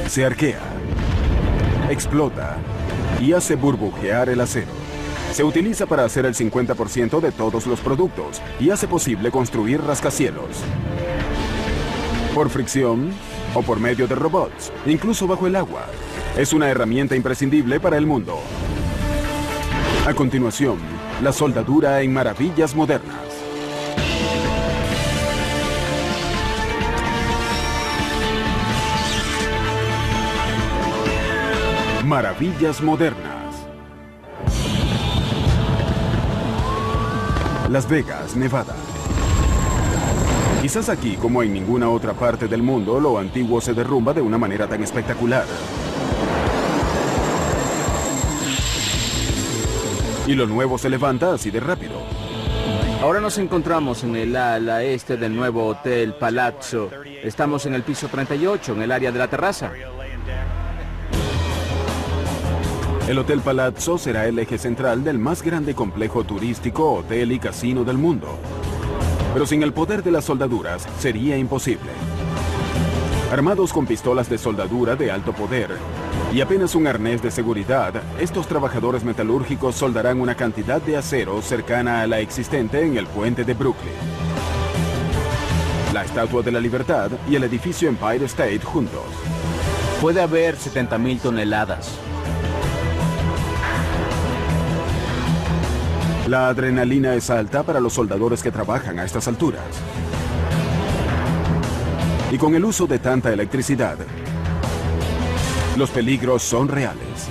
Se arquea, explota y hace burbujear el acero. Se utiliza para hacer el 50% de todos los productos y hace posible construir rascacielos. Por fricción o por medio de robots, incluso bajo el agua. Es una herramienta imprescindible para el mundo. A continuación, la soldadura en maravillas modernas. Maravillas modernas. Las Vegas, Nevada. Quizás aquí, como en ninguna otra parte del mundo, lo antiguo se derrumba de una manera tan espectacular. Y lo nuevo se levanta así de rápido. Ahora nos encontramos en el ala este del nuevo Hotel Palazzo. Estamos en el piso 38, en el área de la terraza. El Hotel Palazzo será el eje central del más grande complejo turístico, hotel y casino del mundo. Pero sin el poder de las soldaduras sería imposible. Armados con pistolas de soldadura de alto poder y apenas un arnés de seguridad, estos trabajadores metalúrgicos soldarán una cantidad de acero cercana a la existente en el puente de Brooklyn. La Estatua de la Libertad y el edificio Empire State juntos. Puede haber 70.000 toneladas. La adrenalina es alta para los soldadores que trabajan a estas alturas. Y con el uso de tanta electricidad, los peligros son reales.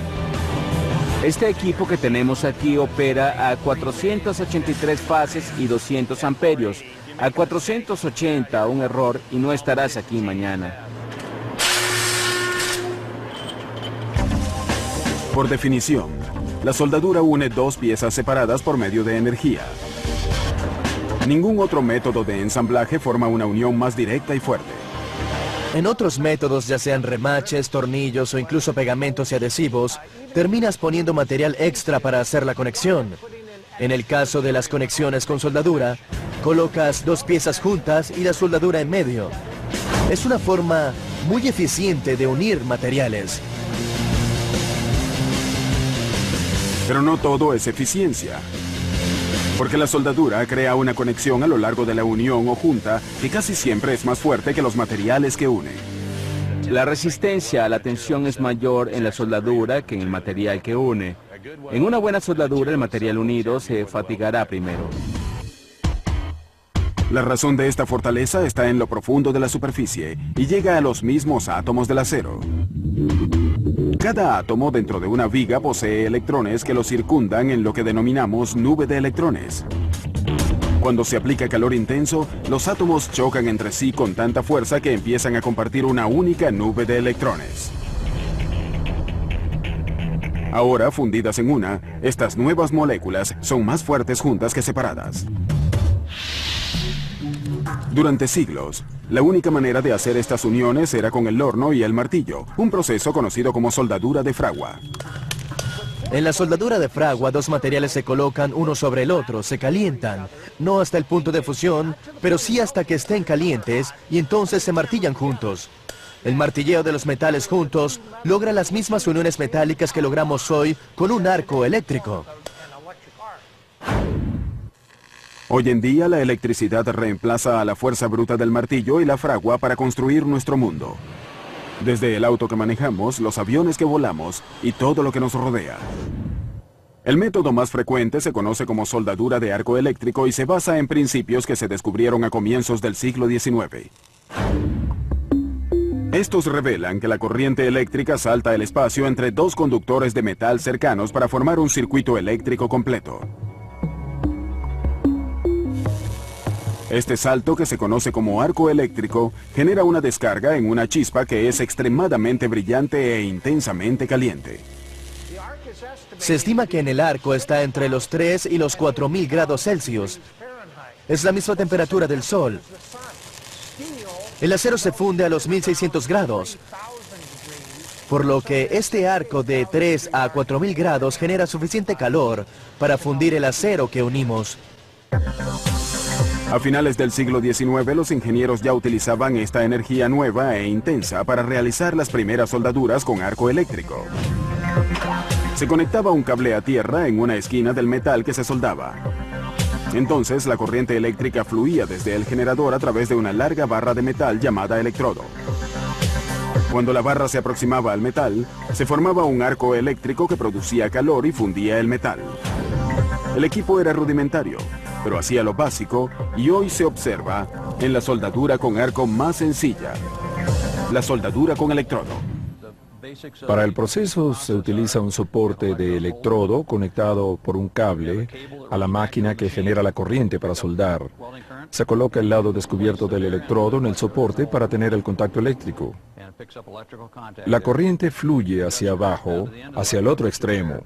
Este equipo que tenemos aquí opera a 483 fases y 200 amperios. A 480, un error y no estarás aquí mañana. Por definición, la soldadura une dos piezas separadas por medio de energía. Ningún otro método de ensamblaje forma una unión más directa y fuerte. En otros métodos, ya sean remaches, tornillos o incluso pegamentos y adhesivos, terminas poniendo material extra para hacer la conexión. En el caso de las conexiones con soldadura, colocas dos piezas juntas y la soldadura en medio. Es una forma muy eficiente de unir materiales. Pero no todo es eficiencia. Porque la soldadura crea una conexión a lo largo de la unión o junta que casi siempre es más fuerte que los materiales que unen. La resistencia a la tensión es mayor en la soldadura que en el material que une. En una buena soldadura, el material unido se fatigará primero. La razón de esta fortaleza está en lo profundo de la superficie y llega a los mismos átomos del acero. Cada átomo dentro de una viga posee electrones que lo circundan en lo que denominamos nube de electrones. Cuando se aplica calor intenso, los átomos chocan entre sí con tanta fuerza que empiezan a compartir una única nube de electrones. Ahora, fundidas en una, estas nuevas moléculas son más fuertes juntas que separadas. Durante siglos, la única manera de hacer estas uniones era con el horno y el martillo, un proceso conocido como soldadura de fragua. En la soldadura de fragua, dos materiales se colocan uno sobre el otro, se calientan, no hasta el punto de fusión, pero sí hasta que estén calientes y entonces se martillan juntos. El martilleo de los metales juntos logra las mismas uniones metálicas que logramos hoy con un arco eléctrico. Hoy en día la electricidad reemplaza a la fuerza bruta del martillo y la fragua para construir nuestro mundo. Desde el auto que manejamos, los aviones que volamos y todo lo que nos rodea. El método más frecuente se conoce como soldadura de arco eléctrico y se basa en principios que se descubrieron a comienzos del siglo XIX. Estos revelan que la corriente eléctrica salta el espacio entre dos conductores de metal cercanos para formar un circuito eléctrico completo. Este salto, que se conoce como arco eléctrico, genera una descarga en una chispa que es extremadamente brillante e intensamente caliente. Se estima que en el arco está entre los 3 y los 4.000 grados Celsius. Es la misma temperatura del Sol. El acero se funde a los 1.600 grados. Por lo que este arco de 3 a 4.000 grados genera suficiente calor para fundir el acero que unimos. A finales del siglo XIX, los ingenieros ya utilizaban esta energía nueva e intensa para realizar las primeras soldaduras con arco eléctrico. Se conectaba un cable a tierra en una esquina del metal que se soldaba. Entonces, la corriente eléctrica fluía desde el generador a través de una larga barra de metal llamada electrodo. Cuando la barra se aproximaba al metal, se formaba un arco eléctrico que producía calor y fundía el metal. El equipo era rudimentario, pero hacía lo básico y hoy se observa en la soldadura con arco más sencilla, la soldadura con electrodo. Para el proceso se utiliza un soporte de electrodo conectado por un cable a la máquina que genera la corriente para soldar. Se coloca el lado descubierto del electrodo en el soporte para tener el contacto eléctrico. La corriente fluye hacia abajo, hacia el otro extremo.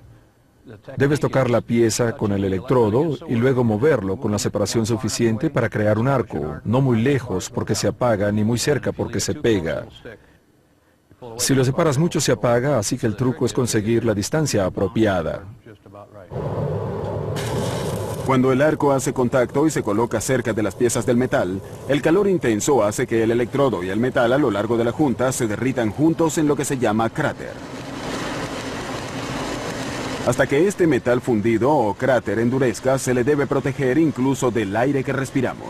Debes tocar la pieza con el electrodo y luego moverlo con la separación suficiente para crear un arco, no muy lejos porque se apaga ni muy cerca porque se pega. Si lo separas mucho se apaga, así que el truco es conseguir la distancia apropiada. Cuando el arco hace contacto y se coloca cerca de las piezas del metal, el calor intenso hace que el electrodo y el metal a lo largo de la junta se derritan juntos en lo que se llama cráter. Hasta que este metal fundido o cráter endurezca, se le debe proteger incluso del aire que respiramos.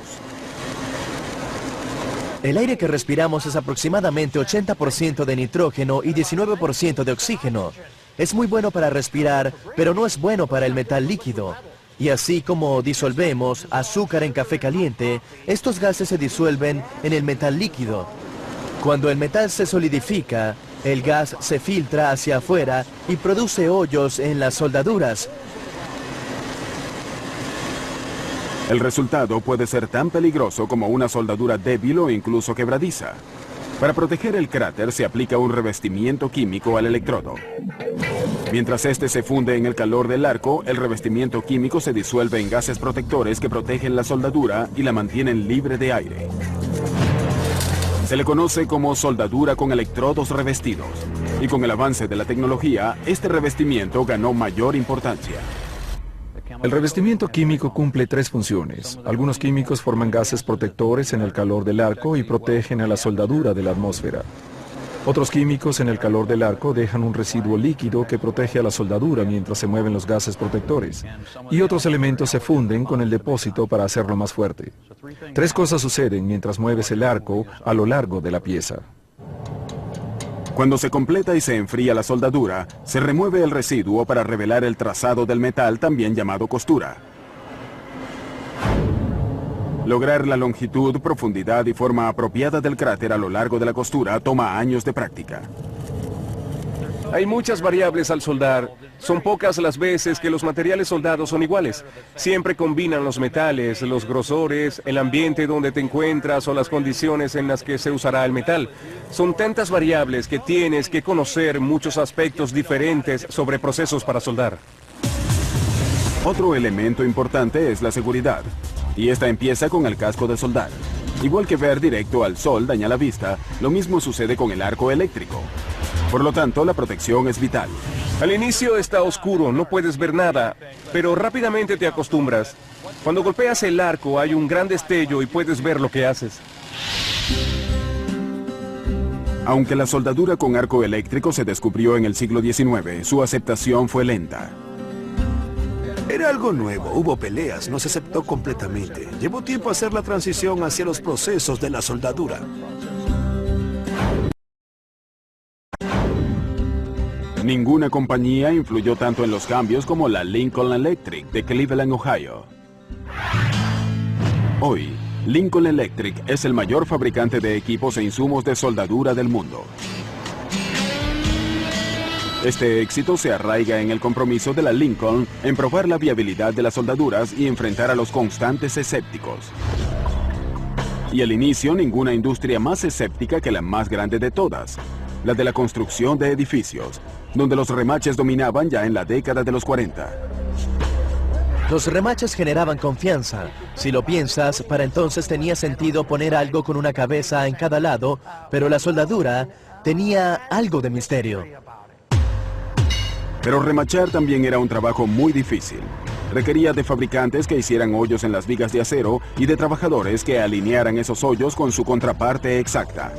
El aire que respiramos es aproximadamente 80% de nitrógeno y 19% de oxígeno. Es muy bueno para respirar, pero no es bueno para el metal líquido. Y así como disolvemos azúcar en café caliente, estos gases se disuelven en el metal líquido. Cuando el metal se solidifica, el gas se filtra hacia afuera y produce hoyos en las soldaduras. El resultado puede ser tan peligroso como una soldadura débil o incluso quebradiza. Para proteger el cráter se aplica un revestimiento químico al electrodo. Mientras este se funde en el calor del arco, el revestimiento químico se disuelve en gases protectores que protegen la soldadura y la mantienen libre de aire. Se le conoce como soldadura con electrodos revestidos, y con el avance de la tecnología, este revestimiento ganó mayor importancia. El revestimiento químico cumple tres funciones. Algunos químicos forman gases protectores en el calor del arco y protegen a la soldadura de la atmósfera. Otros químicos en el calor del arco dejan un residuo líquido que protege a la soldadura mientras se mueven los gases protectores. Y otros elementos se funden con el depósito para hacerlo más fuerte. Tres cosas suceden mientras mueves el arco a lo largo de la pieza. Cuando se completa y se enfría la soldadura, se remueve el residuo para revelar el trazado del metal, también llamado costura. Lograr la longitud, profundidad y forma apropiada del cráter a lo largo de la costura toma años de práctica. Hay muchas variables al soldar. Son pocas las veces que los materiales soldados son iguales. Siempre combinan los metales, los grosores, el ambiente donde te encuentras o las condiciones en las que se usará el metal. Son tantas variables que tienes que conocer muchos aspectos diferentes sobre procesos para soldar. Otro elemento importante es la seguridad, y esta empieza con el casco de soldar. Igual que ver directo al sol daña la vista, lo mismo sucede con el arco eléctrico. Por lo tanto, la protección es vital. Al inicio está oscuro, no puedes ver nada, pero rápidamente te acostumbras. Cuando golpeas el arco hay un gran destello y puedes ver lo que haces. Aunque la soldadura con arco eléctrico se descubrió en el siglo XIX, su aceptación fue lenta. Era algo nuevo, hubo peleas, no se aceptó completamente. Llevó tiempo hacer la transición hacia los procesos de la soldadura. Ninguna compañía influyó tanto en los cambios como la Lincoln Electric de Cleveland, Ohio. Hoy, Lincoln Electric es el mayor fabricante de equipos e insumos de soldadura del mundo. Este éxito se arraiga en el compromiso de la Lincoln en probar la viabilidad de las soldaduras y enfrentar a los constantes escépticos. Y al inicio, ninguna industria más escéptica que la más grande de todas, la de la construcción de edificios, donde los remaches dominaban ya en la década de los 40. Los remaches generaban confianza. Si lo piensas, para entonces tenía sentido poner algo con una cabeza en cada lado, pero la soldadura tenía algo de misterio. Pero remachar también era un trabajo muy difícil. Requería de fabricantes que hicieran hoyos en las vigas de acero y de trabajadores que alinearan esos hoyos con su contraparte exacta.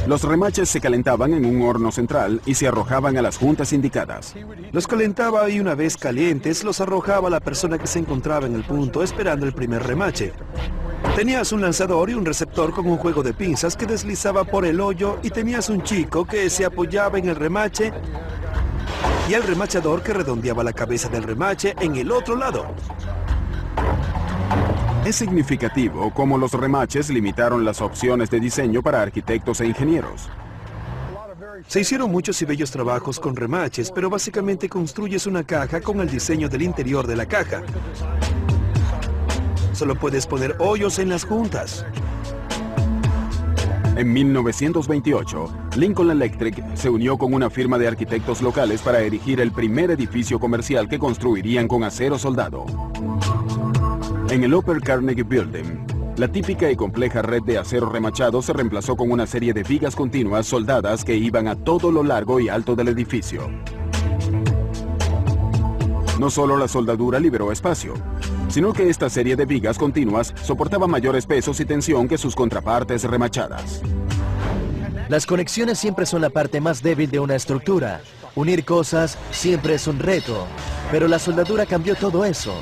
Los remaches se calentaban en un horno central y se arrojaban a las juntas indicadas. Los calentaba y una vez calientes los arrojaba a la persona que se encontraba en el punto esperando el primer remache. Tenías un lanzador y un receptor con un juego de pinzas que deslizaba por el hoyo y tenías un chico que se apoyaba en el remache y el remachador que redondeaba la cabeza del remache en el otro lado. Es significativo cómo los remaches limitaron las opciones de diseño para arquitectos e ingenieros. Se hicieron muchos y bellos trabajos con remaches, pero básicamente construyes una caja con el diseño del interior de la caja. Solo puedes poner hoyos en las juntas. En 1928, Lincoln Electric se unió con una firma de arquitectos locales para erigir el primer edificio comercial que construirían con acero soldado. En el Upper Carnegie Building, la típica y compleja red de acero remachado se reemplazó con una serie de vigas continuas soldadas que iban a todo lo largo y alto del edificio. No solo la soldadura liberó espacio, sino que esta serie de vigas continuas soportaba mayores pesos y tensión que sus contrapartes remachadas. Las conexiones siempre son la parte más débil de una estructura. Unir cosas siempre es un reto, pero la soldadura cambió todo eso.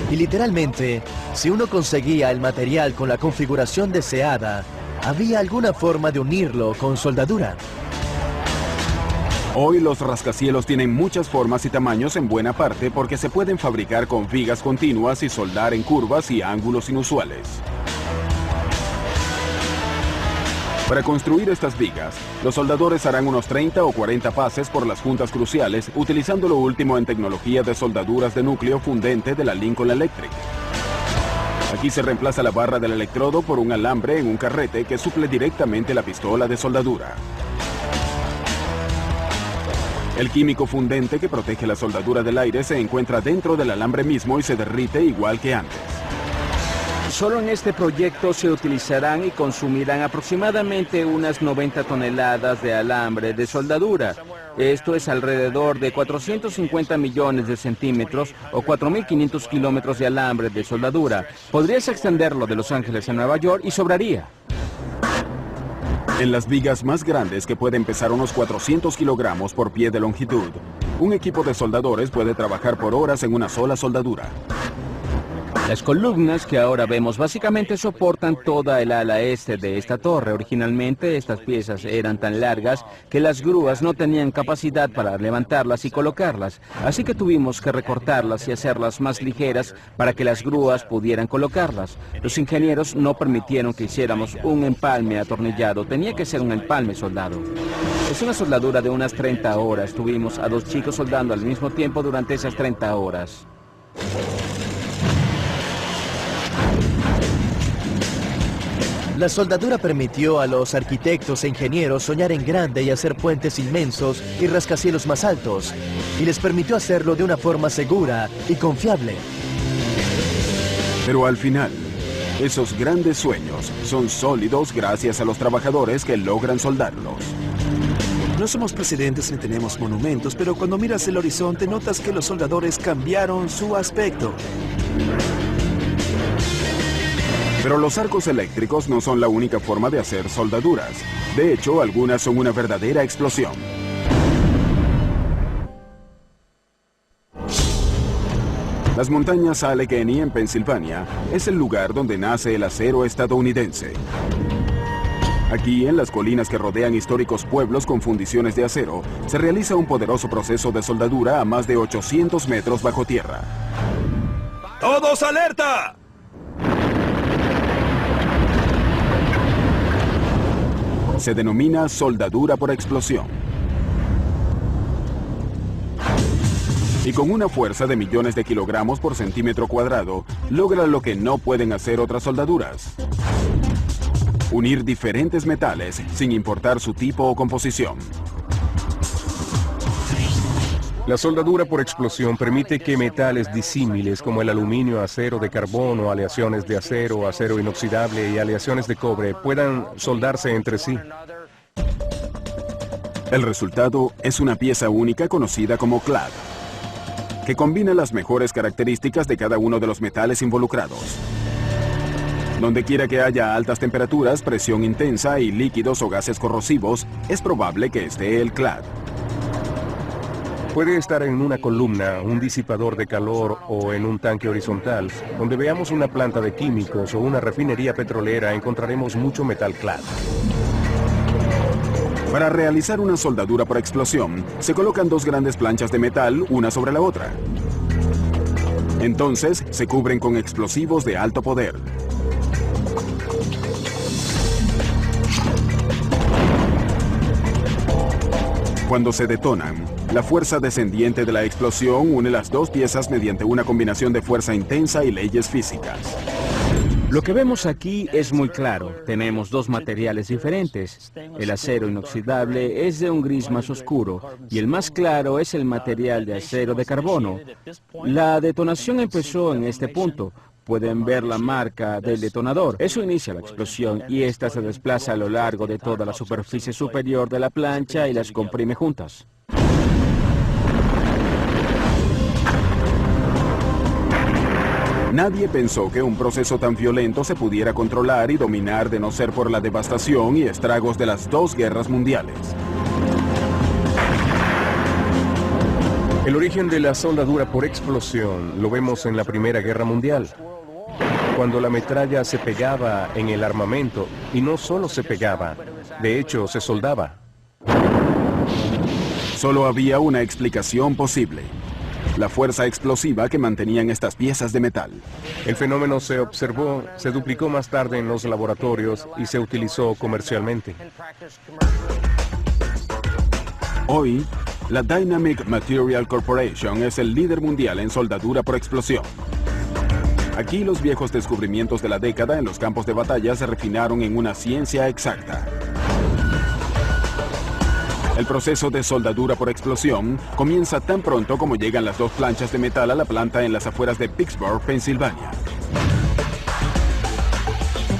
Y literalmente, si uno conseguía el material con la configuración deseada, había alguna forma de unirlo con soldadura. Hoy los rascacielos tienen muchas formas y tamaños en buena parte porque se pueden fabricar con vigas continuas y soldar en curvas y ángulos inusuales. Para construir estas vigas, los soldadores harán unos 30 o 40 pases por las juntas cruciales utilizando lo último en tecnología de soldaduras de núcleo fundente de la Lincoln Electric. Aquí se reemplaza la barra del electrodo por un alambre en un carrete que suple directamente la pistola de soldadura. El químico fundente que protege la soldadura del aire se encuentra dentro del alambre mismo y se derrite igual que antes. Solo en este proyecto se utilizarán y consumirán aproximadamente unas 90 toneladas de alambre de soldadura. Esto es alrededor de 450 millones de centímetros o 4.500 kilómetros de alambre de soldadura. Podrías extenderlo de Los Ángeles a Nueva York y sobraría. En las vigas más grandes, que pueden pesar unos 400 kilogramos por pie de longitud, un equipo de soldadores puede trabajar por horas en una sola soldadura. Las columnas que ahora vemos básicamente soportan toda el ala este de esta torre. Originalmente estas piezas eran tan largas que las grúas no tenían capacidad para levantarlas y colocarlas, así que tuvimos que recortarlas y hacerlas más ligeras para que las grúas pudieran colocarlas. Los ingenieros no permitieron que hiciéramos un empalme atornillado, tenía que ser un empalme soldado. Es una soldadura de unas 30 horas. Tuvimos a 2 chicos soldando al mismo tiempo durante esas 30 horas. La soldadura permitió a los arquitectos e ingenieros soñar en grande y hacer puentes inmensos y rascacielos más altos, y les permitió hacerlo de una forma segura y confiable. Pero al final, esos grandes sueños son sólidos gracias a los trabajadores que logran soldarlos. No somos presidentes ni tenemos monumentos, pero cuando miras el horizonte notas que los soldadores cambiaron su aspecto. Pero los arcos eléctricos no son la única forma de hacer soldaduras. De hecho, algunas son una verdadera explosión. Las montañas Allegheny en Pensilvania es el lugar donde nace el acero estadounidense. Aquí, en las colinas que rodean históricos pueblos con fundiciones de acero, se realiza un poderoso proceso de soldadura a más de 800 metros bajo tierra. ¡Todos alerta! Se denomina soldadura por explosión. Y con una fuerza de millones de kilogramos por centímetro cuadrado, logra lo que no pueden hacer otras soldaduras: unir diferentes metales sin importar su tipo o composición. La soldadura por explosión permite que metales disímiles como el aluminio, acero de carbono, aleaciones de acero, acero inoxidable y aleaciones de cobre puedan soldarse entre sí. El resultado es una pieza única conocida como clad. que combina las mejores características de cada uno de los metales involucrados. Donde quiera que haya altas temperaturas, presión intensa y líquidos o gases corrosivos, es probable que esté el clad. Puede estar en una columna, un disipador de calor o en un tanque horizontal. Donde veamos una planta de químicos o una refinería petrolera encontraremos mucho metal clad. Para realizar una soldadura por explosión, se colocan dos grandes planchas de metal una sobre la otra. Entonces, se cubren con explosivos de alto poder. Cuando se detonan, la fuerza descendiente de la explosión une las dos piezas mediante una combinación de fuerza intensa y leyes físicas. Lo que vemos aquí es muy claro. Tenemos dos materiales diferentes. El acero inoxidable es de un gris más oscuro y el más claro es el material de acero de carbono. La detonación empezó en este punto. Pueden ver la marca del detonador. Eso inicia la explosión y esta se desplaza a lo largo de toda la superficie superior de la plancha y las comprime juntas. Nadie pensó que un proceso tan violento se pudiera controlar y dominar de no ser por la devastación y estragos de las dos guerras mundiales. El origen de la soldadura por explosión lo vemos en la Primera Guerra Mundial, cuando la metralla se pegaba en el armamento, y no solo se pegaba, de hecho se soldaba. Solo había una explicación posible: la fuerza explosiva que mantenían estas piezas de metal. El fenómeno se observó, se duplicó más tarde en los laboratorios y se utilizó comercialmente. Hoy, la Dynamic Material Corporation es el líder mundial en soldadura por explosión. Aquí los viejos descubrimientos de la década en los campos de batalla se refinaron en una ciencia exacta. El proceso de soldadura por explosión comienza tan pronto como llegan las dos planchas de metal a la planta en las afueras de Pittsburgh, Pensilvania.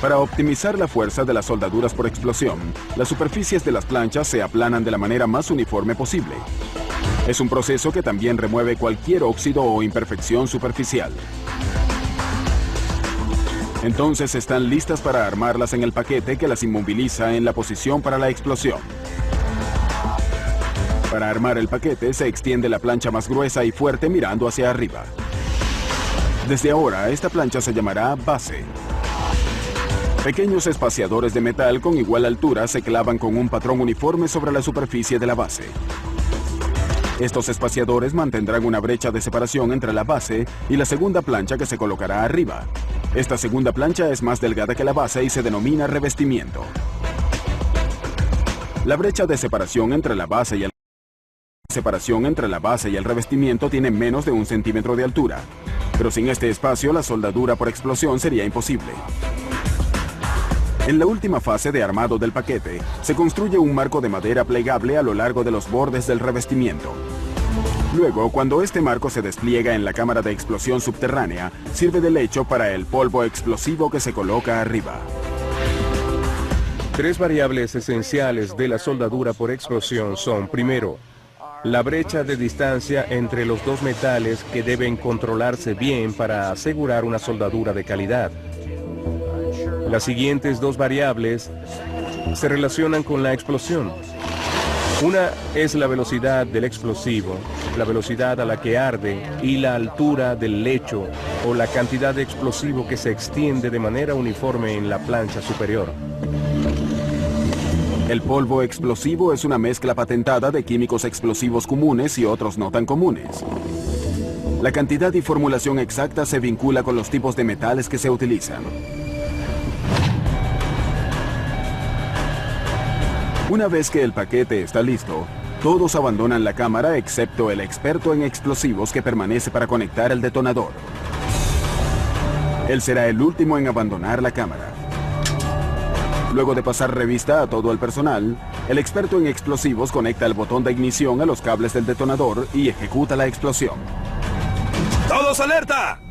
Para optimizar la fuerza de las soldaduras por explosión, las superficies de las planchas se aplanan de la manera más uniforme posible. Es un proceso que también remueve cualquier óxido o imperfección superficial. Entonces están listas para armarlas en el paquete que las inmoviliza en la posición para la explosión. Para armar el paquete se extiende la plancha más gruesa y fuerte mirando hacia arriba. Desde ahora, esta plancha se llamará base. Pequeños espaciadores de metal con igual altura se clavan con un patrón uniforme sobre la superficie de la base. Estos espaciadores mantendrán una brecha de separación entre la base y la segunda plancha que se colocará arriba. Esta segunda plancha es más delgada que la base y se denomina revestimiento. La brecha de separación entre la base y el revestimiento tiene menos de 1 centímetro de altura, pero sin este espacio la soldadura por explosión sería imposible. En la última fase de armado del paquete, se construye un marco de madera plegable a lo largo de los bordes del revestimiento. Luego, cuando este marco se despliega en la cámara de explosión subterránea, sirve de lecho para el polvo explosivo que se coloca arriba. Tres variables esenciales de la soldadura por explosión son, primero, la brecha de distancia entre los dos metales que deben controlarse bien para asegurar una soldadura de calidad. Las siguientes dos variables se relacionan con la explosión. Una es la velocidad del explosivo, la velocidad a la que arde y la altura del lecho o la cantidad de explosivo que se extiende de manera uniforme en la plancha superior. El polvo explosivo es una mezcla patentada de químicos explosivos comunes y otros no tan comunes. La cantidad y formulación exacta se vincula con los tipos de metales que se utilizan. Una vez que el paquete está listo, todos abandonan la cámara excepto el experto en explosivos que permanece para conectar el detonador. Él será el último en abandonar la cámara. Luego de pasar revista a todo el personal, el experto en explosivos conecta el botón de ignición a los cables del detonador y ejecuta la explosión. ¡Todos alerta!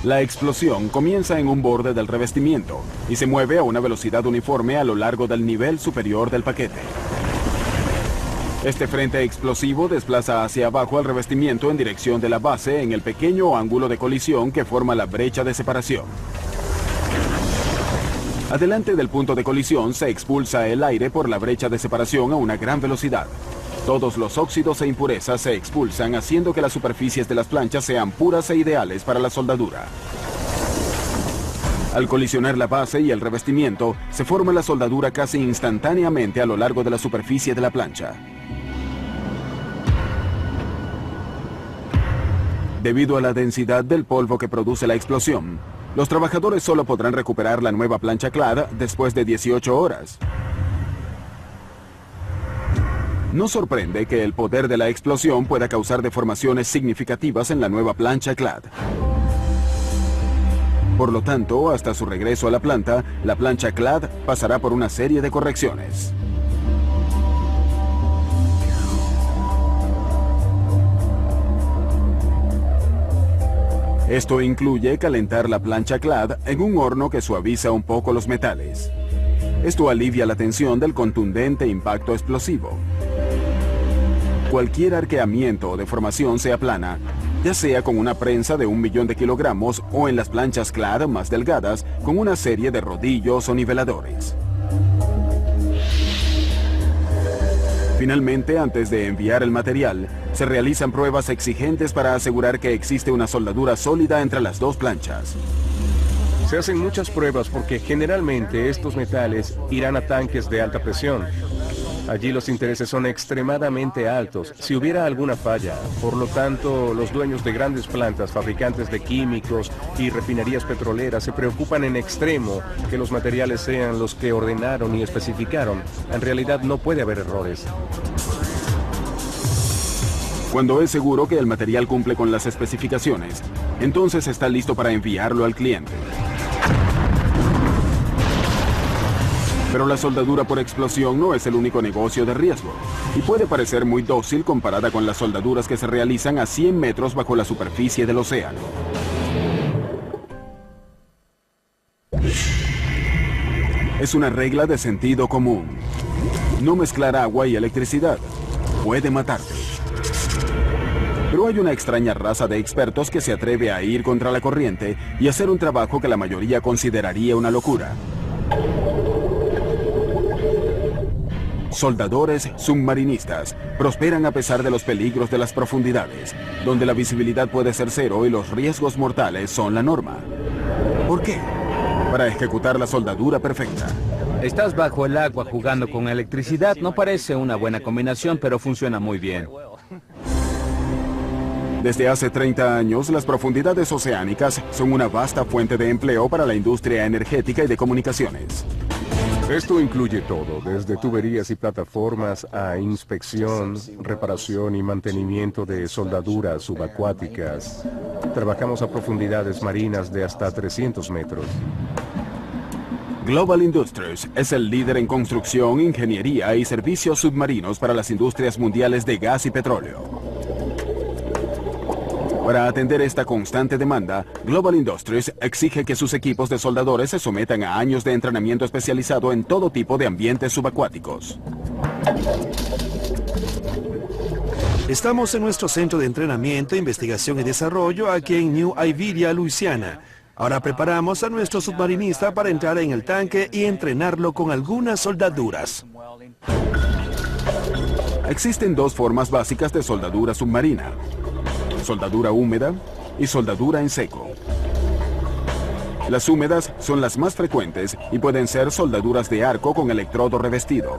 La explosión comienza en un borde del revestimiento y se mueve a una velocidad uniforme a lo largo del nivel superior del paquete. Este frente explosivo desplaza hacia abajo al revestimiento en dirección de la base en el pequeño ángulo de colisión que forma la brecha de separación. Adelante del punto de colisión se expulsa el aire por la brecha de separación a una gran velocidad. Todos los óxidos e impurezas se expulsan, haciendo que las superficies de las planchas sean puras e ideales para la soldadura. Al colisionar la base y el revestimiento, se forma la soldadura casi instantáneamente a lo largo de la superficie de la plancha. Debido a la densidad del polvo que produce la explosión, los trabajadores solo podrán recuperar la nueva plancha clad después de 18 horas. No sorprende que el poder de la explosión pueda causar deformaciones significativas en la nueva plancha clad. Por lo tanto, hasta su regreso a la planta, la plancha clad pasará por una serie de correcciones. Esto incluye calentar la plancha clad en un horno que suaviza un poco los metales. Esto alivia la tensión del contundente impacto explosivo. Cualquier arqueamiento o deformación se aplana, ya sea con una prensa de 1.000.000 de kilogramos o en las planchas clad más delgadas con una serie de rodillos o niveladores. Finalmente, antes de enviar el material, se realizan pruebas exigentes para asegurar que existe una soldadura sólida entre las dos planchas. Se hacen muchas pruebas porque generalmente estos metales irán a tanques de alta presión. Allí los intereses son extremadamente altos si hubiera alguna falla. Por lo tanto, los dueños de grandes plantas, fabricantes de químicos y refinerías petroleras se preocupan en extremo que los materiales sean los que ordenaron y especificaron. En realidad no puede haber errores. Cuando es seguro que el material cumple con las especificaciones, entonces está listo para enviarlo al cliente. Pero la soldadura por explosión no es el único negocio de riesgo, y puede parecer muy dócil comparada con las soldaduras que se realizan a 100 metros bajo la superficie del océano. Es una regla de sentido común. No mezclar agua y electricidad. Puede matarte. Pero hay una extraña raza de expertos que se atreve a ir contra la corriente y hacer un trabajo que la mayoría consideraría una locura. Soldadores submarinistas prosperan a pesar de los peligros de las profundidades, donde la visibilidad puede ser cero y los riesgos mortales son la norma. ¿Por qué? Para ejecutar la soldadura perfecta. Estás bajo el agua jugando con electricidad. No parece una buena combinación, pero funciona muy bien. Desde hace 30 años, las profundidades oceánicas son una vasta fuente de empleo para la industria energética y de comunicaciones. Esto incluye todo, desde tuberías y plataformas a inspección, reparación y mantenimiento de soldaduras subacuáticas. Trabajamos a profundidades marinas de hasta 300 metros. Global Industries es el líder en construcción, ingeniería y servicios submarinos para las industrias mundiales de gas y petróleo. Para atender esta constante demanda, Global Industries exige que sus equipos de soldadores se sometan a años de entrenamiento especializado en todo tipo de ambientes subacuáticos. Estamos en nuestro centro de entrenamiento, investigación y desarrollo aquí en New Iberia, Luisiana. Ahora preparamos a nuestro submarinista para entrar en el tanque y entrenarlo con algunas soldaduras. Existen dos formas básicas de soldadura submarina: soldadura húmeda y soldadura en seco. Las húmedas son las más frecuentes y pueden ser soldaduras de arco con electrodo revestido,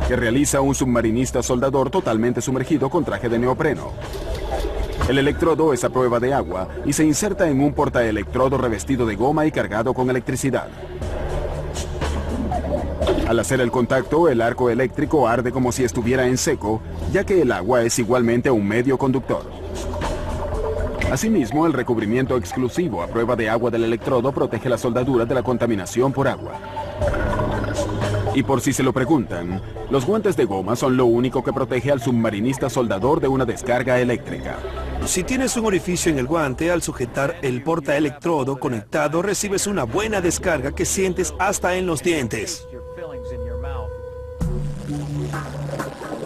que realiza un submarinista soldador totalmente sumergido con traje de neopreno. El electrodo es a prueba de agua y se inserta en un portaelectrodo revestido de goma y cargado con electricidad. Al hacer el contacto, el arco eléctrico arde como si estuviera en seco, ya que el agua es igualmente un medio conductor. Asimismo, el recubrimiento exclusivo a prueba de agua del electrodo protege la soldadura de la contaminación por agua. Y por si se lo preguntan, los guantes de goma son lo único que protege al submarinista soldador de una descarga eléctrica. Si tienes un orificio en el guante, al sujetar el portaelectrodo conectado, recibes una buena descarga que sientes hasta en los dientes.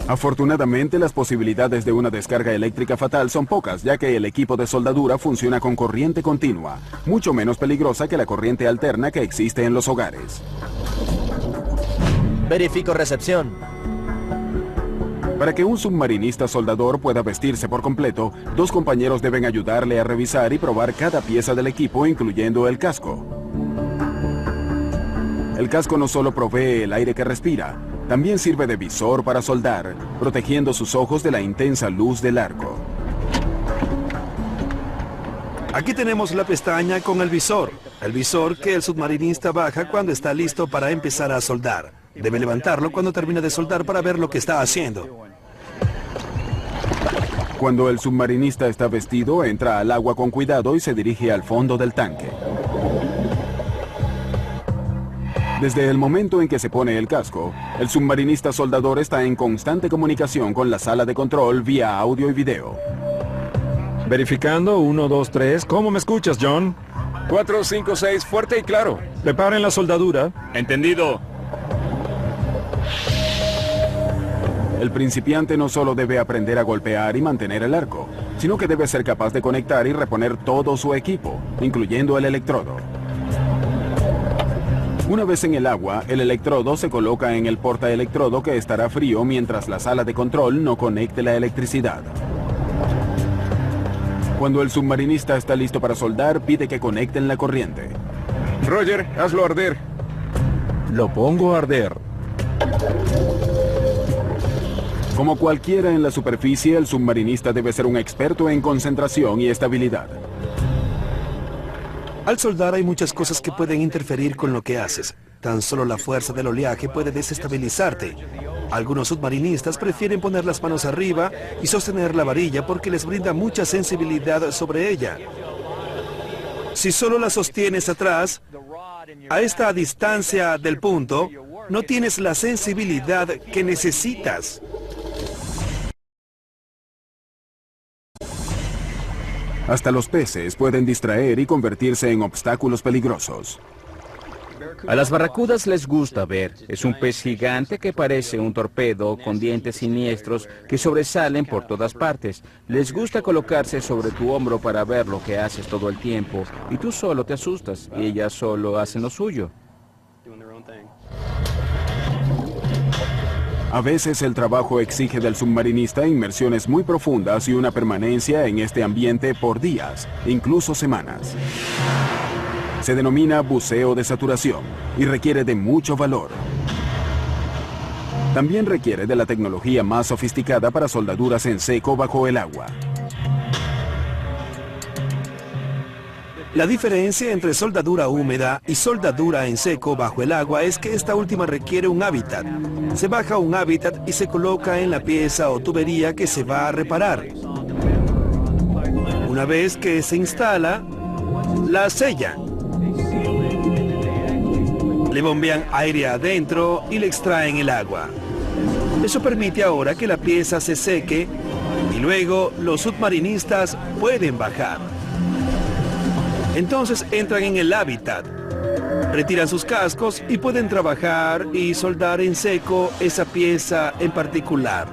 Afortunadamente, las posibilidades de una descarga eléctrica fatal son pocas, ya que el equipo de soldadura funciona con corriente continua, mucho menos peligrosa que la corriente alterna que existe en los hogares. Verifico recepción. Para que un submarinista soldador pueda vestirse por completo, dos compañeros deben ayudarle a revisar y probar cada pieza del equipo, incluyendo el casco. El casco no solo provee el aire que respira, también sirve de visor para soldar, protegiendo sus ojos de la intensa luz del arco. Aquí tenemos la pestaña con el visor que el submarinista baja cuando está listo para empezar a soldar. Debe levantarlo cuando termine de soldar para ver lo que está haciendo. Cuando el submarinista está vestido, entra al agua con cuidado y se dirige al fondo del tanque. Desde el momento en que se pone el casco, el submarinista soldador está en constante comunicación con la sala de control vía audio y video. Verificando, 1, 2, 3. ¿Cómo me escuchas, John? 4, 5, 6, fuerte y claro. Preparen la soldadura. Entendido. El principiante no solo debe aprender a golpear y mantener el arco, sino que debe ser capaz de conectar y reponer todo su equipo, incluyendo el electrodo. Una vez en el agua, el electrodo se coloca en el portaelectrodo que estará frío mientras la sala de control no conecte la electricidad. Cuando el submarinista está listo para soldar, pide que conecten la corriente. Roger, hazlo arder. Lo pongo a arder. Como cualquiera en la superficie, el submarinista debe ser un experto en concentración y estabilidad. Al soldar hay muchas cosas que pueden interferir con lo que haces. Tan solo la fuerza del oleaje puede desestabilizarte. Algunos submarinistas prefieren poner las manos arriba y sostener la varilla porque les brinda mucha sensibilidad sobre ella. Si solo la sostienes atrás, a esta distancia del punto, no tienes la sensibilidad que necesitas. Hasta los peces pueden distraer y convertirse en obstáculos peligrosos. A las barracudas les gusta ver. Es un pez gigante que parece un torpedo con dientes siniestros que sobresalen por todas partes. Les gusta colocarse sobre tu hombro para ver lo que haces todo el tiempo. Y tú solo te asustas y ellas solo hacen lo suyo. A veces el trabajo exige del submarinista inmersiones muy profundas y una permanencia en este ambiente por días, incluso semanas. Se denomina buceo de saturación y requiere de mucho valor. También requiere de la tecnología más sofisticada para soldaduras en seco bajo el agua. La diferencia entre soldadura húmeda y soldadura en seco bajo el agua es que esta última requiere un hábitat. Se baja un hábitat y se coloca en la pieza o tubería que se va a reparar. Una vez que se instala, la sellan. Le bombean aire adentro y le extraen el agua. Eso permite ahora que la pieza se seque y luego los submarinistas pueden bajar. Entonces entran en el hábitat, retiran sus cascos y pueden trabajar y soldar en seco esa pieza en particular.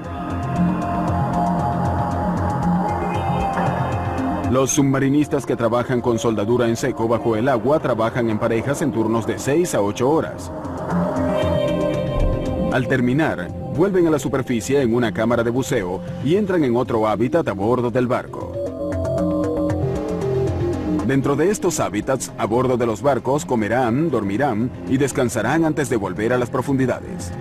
Los submarinistas que trabajan con soldadura en seco bajo el agua trabajan en parejas en turnos de 6 a 8 horas. Al terminar, vuelven a la superficie en una cámara de buceo y entran en otro hábitat a bordo del barco. Dentro de estos hábitats, a bordo de los barcos, comerán, dormirán y descansarán antes de volver a las profundidades.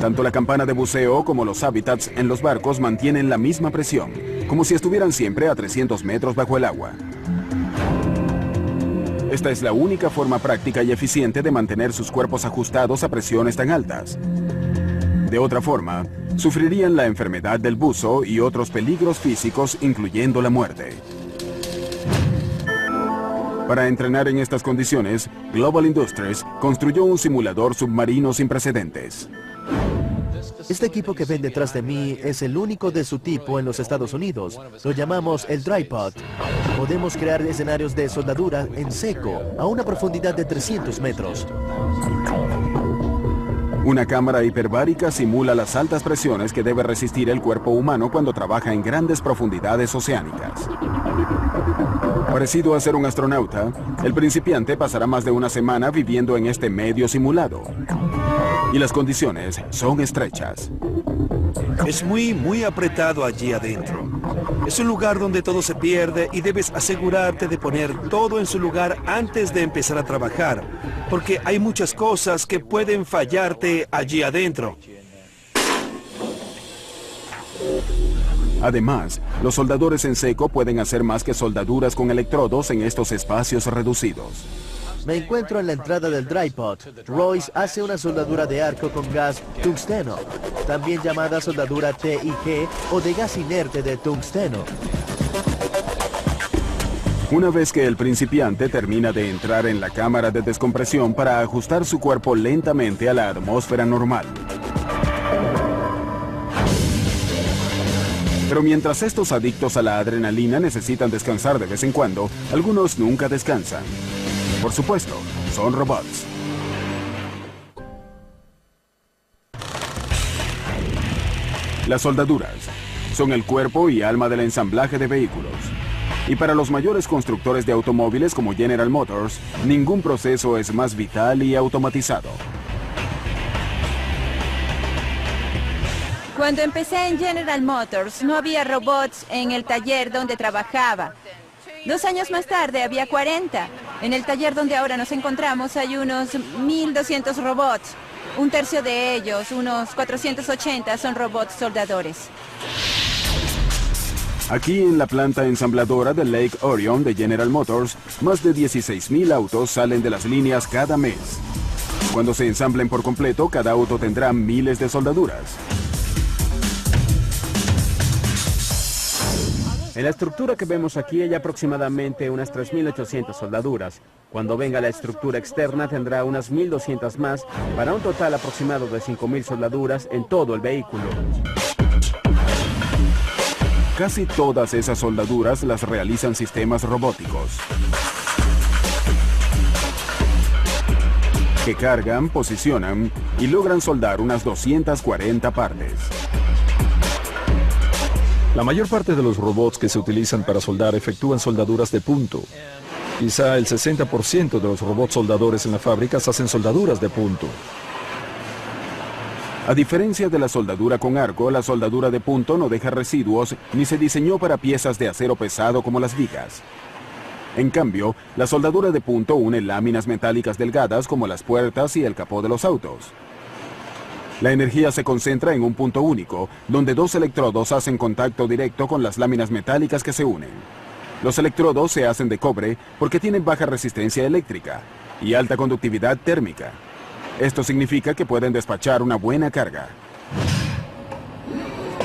Tanto la campana de buceo como los hábitats en los barcos mantienen la misma presión, como si estuvieran siempre a 300 metros bajo el agua. Esta es la única forma práctica y eficiente de mantener sus cuerpos ajustados a presiones tan altas. De otra forma, sufrirían la enfermedad del buzo y otros peligros físicos, incluyendo la muerte. Para entrenar en estas condiciones, Global Industries construyó un simulador submarino sin precedentes. Este equipo que ven detrás de mí es el único de su tipo en los Estados Unidos. Lo llamamos el Dry Pod. Podemos crear escenarios de soldadura en seco a una profundidad de 300 metros. Una cámara hiperbárica simula las altas presiones que debe resistir el cuerpo humano cuando trabaja en grandes profundidades oceánicas. Parecido a ser un astronauta, el principiante pasará más de una semana viviendo en este medio simulado. Y las condiciones son estrechas. Es muy apretado allí adentro. Es un lugar donde todo se pierde y debes asegurarte de poner todo en su lugar antes de empezar a trabajar, porque hay muchas cosas que pueden fallarte allí adentro. Además, los soldadores en seco pueden hacer más que soldaduras con electrodos en estos espacios reducidos. Me encuentro en la entrada del dry pot. Royce hace una soldadura de arco con gas tungsteno, también llamada soldadura TIG o de gas inerte de tungsteno. Una vez que el principiante termina de entrar en la cámara de descompresión para ajustar su cuerpo lentamente a la atmósfera normal. Pero mientras estos adictos a la adrenalina necesitan descansar de vez en cuando, algunos nunca descansan. Por supuesto, son robots. Las soldaduras son el cuerpo y alma del ensamblaje de vehículos. Y para los mayores constructores de automóviles como General Motors, ningún proceso es más vital y automatizado. Cuando empecé en General Motors, no había robots en el taller donde trabajaba. 2 años más tarde había 40. En el taller donde ahora nos encontramos hay unos 1.200 robots. Un tercio de ellos, unos 480, son robots soldadores. Aquí en la planta ensambladora de Lake Orion de General Motors, más de 16,000 autos salen de las líneas cada mes. Cuando se ensamblen por completo, cada auto tendrá miles de soldaduras. En la estructura que vemos aquí hay aproximadamente unas 3.800 soldaduras. Cuando venga la estructura externa tendrá unas 1.200 más, para un total aproximado de 5.000 soldaduras en todo el vehículo. Casi todas esas soldaduras las realizan sistemas robóticos, que cargan, posicionan y logran soldar unas 240 partes. La mayor parte de los robots que se utilizan para soldar efectúan soldaduras de punto. Quizá el 60% de los robots soldadores en las fábricas hacen soldaduras de punto. A diferencia de la soldadura con arco, la soldadura de punto no deja residuos ni se diseñó para piezas de acero pesado como las vigas. En cambio, la soldadura de punto une láminas metálicas delgadas como las puertas y el capó de los autos. La energía se concentra en un punto único, donde 2 electrodos hacen contacto directo con las láminas metálicas que se unen. Los electrodos se hacen de cobre porque tienen baja resistencia eléctrica y alta conductividad térmica. Esto significa que pueden despachar una buena carga.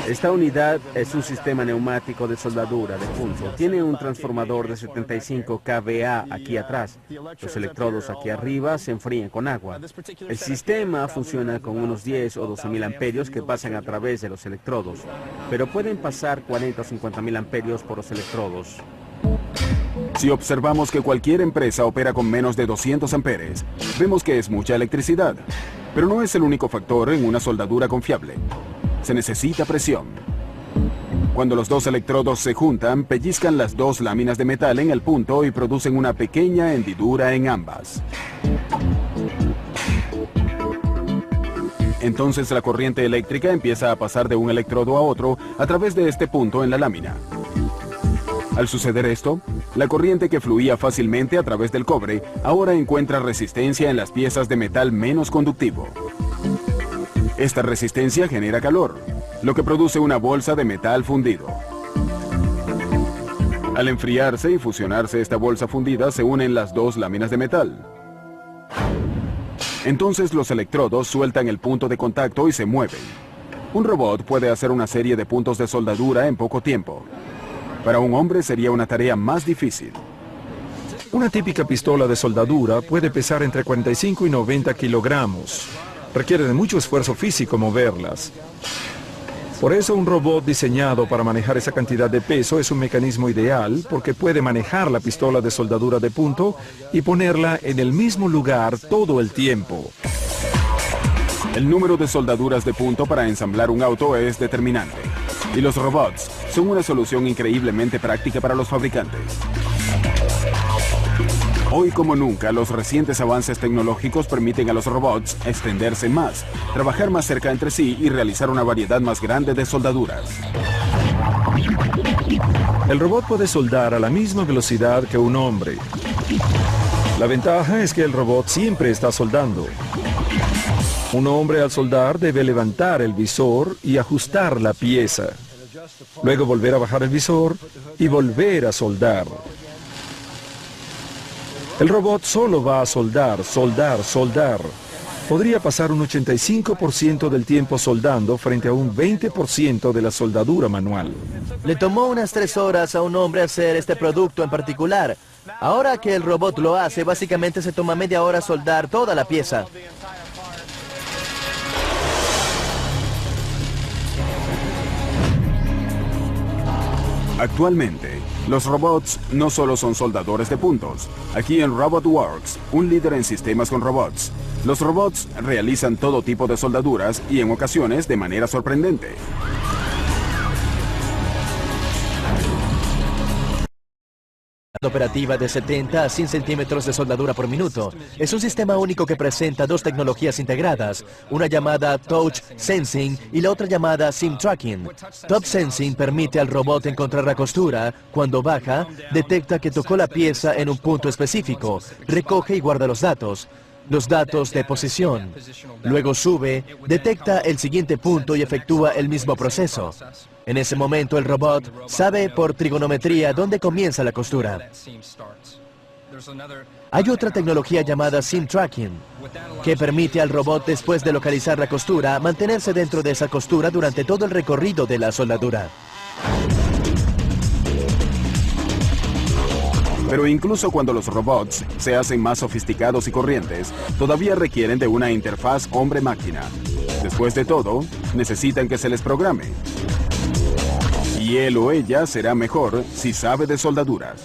Esta unidad es un sistema neumático de soldadura de punto. Tiene un transformador de 75 kVA aquí atrás. Los electrodos aquí arriba se enfrían con agua. El sistema funciona con unos 10 o 12.000 amperios que pasan a través de los electrodos, pero pueden pasar 40 o 50.000 amperios por los electrodos. Si observamos que cualquier empresa opera con menos de 200 amperes, vemos que es mucha electricidad. Pero no es el único factor en una soldadura confiable. Se necesita presión. Cuando los 2 electrodos se juntan, pellizcan las 2 láminas de metal en el punto y producen una pequeña hendidura en ambas. Entonces la corriente eléctrica empieza a pasar de un electrodo a otro a través de este punto en la lámina. Al suceder esto, la corriente que fluía fácilmente a través del cobre ahora encuentra resistencia en las piezas de metal menos conductivo. Esta resistencia genera calor, lo que produce una bolsa de metal fundido. Al enfriarse y fusionarse esta bolsa fundida, se unen las 2 láminas de metal. Entonces los electrodos sueltan el punto de contacto y se mueven. Un robot puede hacer una serie de puntos de soldadura en poco tiempo. Para un hombre sería una tarea más difícil. Una típica pistola de soldadura puede pesar entre 45 y 90 kilogramos. Requiere de mucho esfuerzo físico moverlas. Por eso un robot diseñado para manejar esa cantidad de peso es un mecanismo ideal porque puede manejar la pistola de soldadura de punto y ponerla en el mismo lugar todo el tiempo. El número de soldaduras de punto para ensamblar un auto es determinante. Y los robots son una solución increíblemente práctica para los fabricantes. Hoy como nunca, los recientes avances tecnológicos permiten a los robots extenderse más, trabajar más cerca entre sí y realizar una variedad más grande de soldaduras. El robot puede soldar a la misma velocidad que un hombre. La ventaja es que el robot siempre está soldando. Un hombre al soldar debe levantar el visor y ajustar la pieza. Luego volver a bajar el visor y volver a soldar. El robot solo va a soldar, soldar, soldar. Podría pasar un 85% del tiempo soldando frente a un 20% de la soldadura manual. Le tomó unas 3 horas a un hombre hacer este producto en particular. Ahora que el robot lo hace, básicamente se toma media hora soldar toda la pieza. Actualmente, los robots no solo son soldadores de puntos. Aquí en RobotWorks, un líder en sistemas con robots, los robots realizan todo tipo de soldaduras y en ocasiones de manera sorprendente. Operativa de 70 a 100 centímetros de soldadura por minuto. Es un sistema único que presenta 2 tecnologías integradas, una llamada Touch Sensing y la otra llamada Sim Tracking. Touch Sensing permite al robot encontrar la costura. Cuando baja, detecta que tocó la pieza en un punto específico, recoge y guarda los datos de posición. Luego sube, detecta el siguiente punto y efectúa el mismo proceso. En ese momento el robot sabe por trigonometría dónde comienza la costura. Hay otra tecnología llamada Sim Tracking, que permite al robot, después de localizar la costura, mantenerse dentro de esa costura durante todo el recorrido de la soldadura. Pero incluso cuando los robots se hacen más sofisticados y corrientes, todavía requieren de una interfaz hombre-máquina. Después de todo, necesitan que se les programe. Y él o ella será mejor si sabe de soldaduras.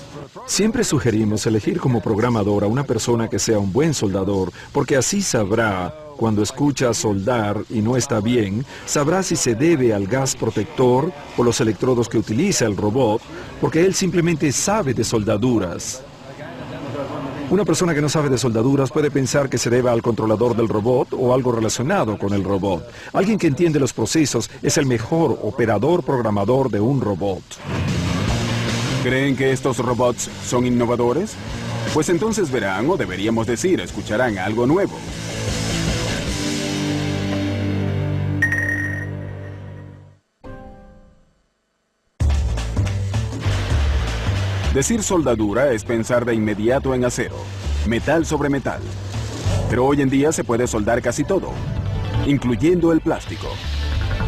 Siempre sugerimos elegir como programador a una persona que sea un buen soldador, porque así sabrá, cuando escucha soldar y no está bien, sabrá si se debe al gas protector o los electrodos que utiliza el robot, porque él simplemente sabe de soldaduras. Una persona que no sabe de soldaduras puede pensar que se deba al controlador del robot o algo relacionado con el robot. Alguien que entiende los procesos es el mejor operador programador de un robot. ¿Creen que estos robots son innovadores? Pues entonces verán, o deberíamos decir, escucharán algo nuevo. Decir soldadura es pensar de inmediato en acero, metal sobre metal. Pero hoy en día se puede soldar casi todo, incluyendo el plástico.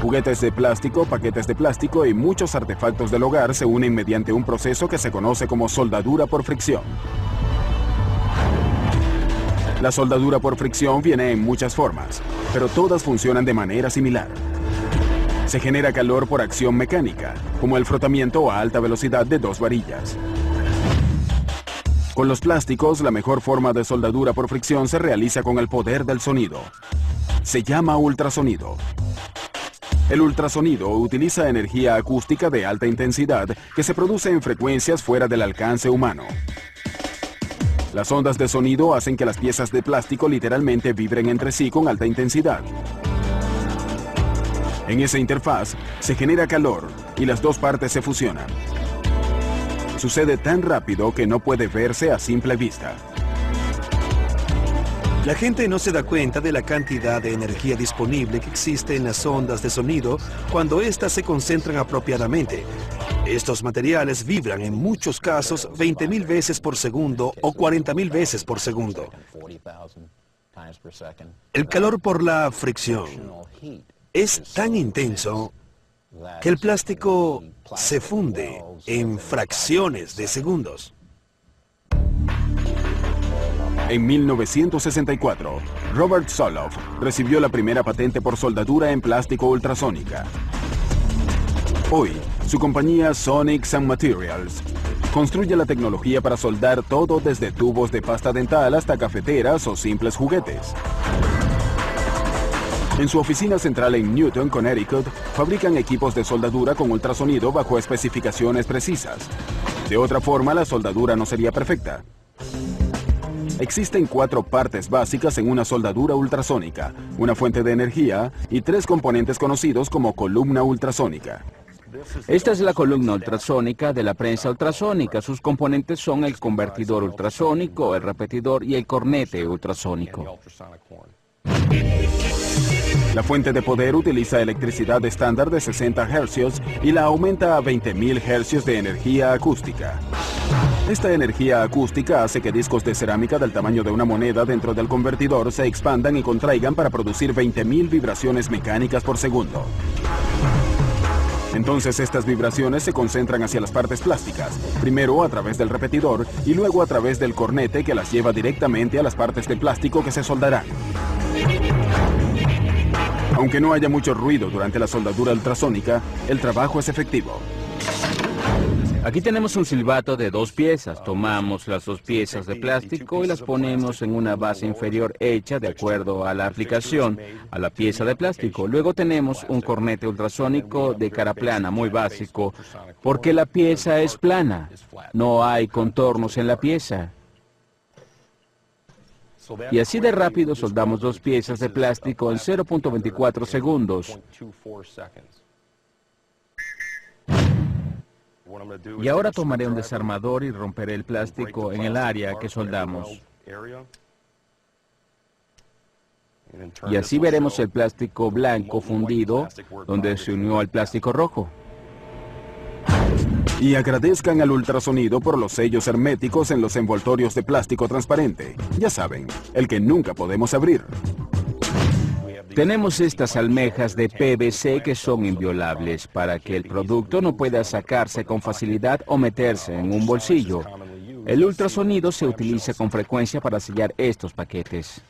Juguetes de plástico, paquetes de plástico y muchos artefactos del hogar se unen mediante un proceso que se conoce como soldadura por fricción. La soldadura por fricción viene en muchas formas, pero todas funcionan de manera similar. Se genera calor por acción mecánica, como el frotamiento a alta velocidad de 2 varillas. Con los plásticos, la mejor forma de soldadura por fricción se realiza con el poder del sonido. Se llama ultrasonido. El ultrasonido utiliza energía acústica de alta intensidad que se produce en frecuencias fuera del alcance humano. Las ondas de sonido hacen que las piezas de plástico literalmente vibren entre sí con alta intensidad. En esa interfaz se genera calor y las dos partes se fusionan. Sucede tan rápido que no puede verse a simple vista. La gente no se da cuenta de la cantidad de energía disponible que existe en las ondas de sonido cuando éstas se concentran apropiadamente. Estos materiales vibran en muchos casos 20.000 veces por segundo o 40.000 veces por segundo. El calor por la fricción es tan intenso que el plástico se funde en fracciones de segundos. En 1964, Robert Soloff recibió la primera patente por soldadura en plástico ultrasónica. Hoy, su compañía Sonic Sun Materials construye la tecnología para soldar todo desde tubos de pasta dental hasta cafeteras o simples juguetes. En su oficina central en Newton, Connecticut, fabrican equipos de soldadura con ultrasonido bajo especificaciones precisas. De otra forma, la soldadura no sería perfecta. Existen 4 partes básicas en una soldadura ultrasónica, una fuente de energía y 3 componentes conocidos como columna ultrasónica. Esta es la columna ultrasónica de la prensa ultrasónica. Sus componentes son el convertidor ultrasónico, el repetidor y el cornete ultrasónico. La fuente de poder utiliza electricidad estándar de 60 Hz y la aumenta a 20.000 Hz de energía acústica. Esta energía acústica hace que discos de cerámica del tamaño de una moneda dentro del convertidor se expandan y contraigan para producir 20.000 vibraciones mecánicas por segundo. Entonces estas vibraciones se concentran hacia las partes plásticas, primero a través del repetidor y luego a través del cornete que las lleva directamente a las partes de plástico que se soldarán. Aunque no haya mucho ruido durante la soldadura ultrasónica, el trabajo es efectivo. Aquí tenemos un silbato de 2 piezas. Tomamos las 2 piezas de plástico y las ponemos en una base inferior hecha de acuerdo a la aplicación a la pieza de plástico. Luego tenemos un cornete ultrasónico de cara plana, muy básico, porque la pieza es plana. No hay contornos en la pieza. Y así de rápido soldamos 2 piezas de plástico en 0.24 segundos. Y ahora tomaré un desarmador y romperé el plástico en el área que soldamos. Y así veremos el plástico blanco fundido donde se unió al plástico rojo. Y agradezcan al ultrasonido por los sellos herméticos en los envoltorios de plástico transparente. Ya saben, el que nunca podemos abrir. Tenemos estas almejas de PVC que son inviolables para que el producto no pueda sacarse con facilidad o meterse en un bolsillo. El ultrasonido se utiliza con frecuencia para sellar estos paquetes.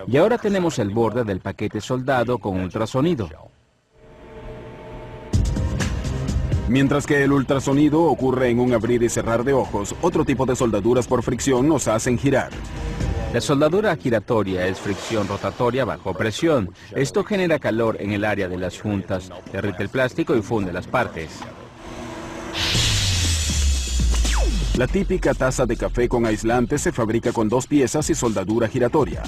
Y ahora tenemos el borde del paquete soldado con ultrasonido. Mientras que el ultrasonido ocurre en un abrir y cerrar de ojos, otro tipo de soldaduras por fricción nos hacen girar. La soldadura giratoria es fricción rotatoria bajo presión. Esto genera calor en el área de las juntas, derrite el plástico y funde las partes. La típica taza de café con aislante se fabrica con 2 piezas y soldadura giratoria.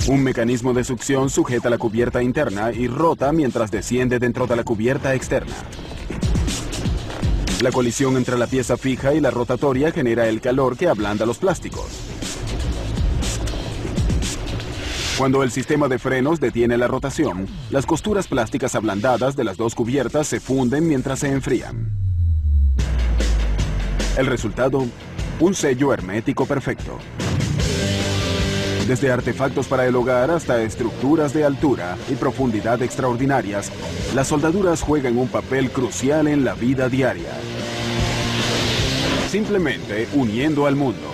Un mecanismo de succión sujeta la cubierta interna y rota mientras desciende dentro de la cubierta externa. La colisión entre la pieza fija y la rotatoria genera el calor que ablanda los plásticos. Cuando el sistema de frenos detiene la rotación, las costuras plásticas ablandadas de las 2 cubiertas se funden mientras se enfrían. El resultado, un sello hermético perfecto. Desde artefactos para el hogar hasta estructuras de altura y profundidad extraordinarias, las soldaduras juegan un papel crucial en la vida diaria. Simplemente uniendo al mundo.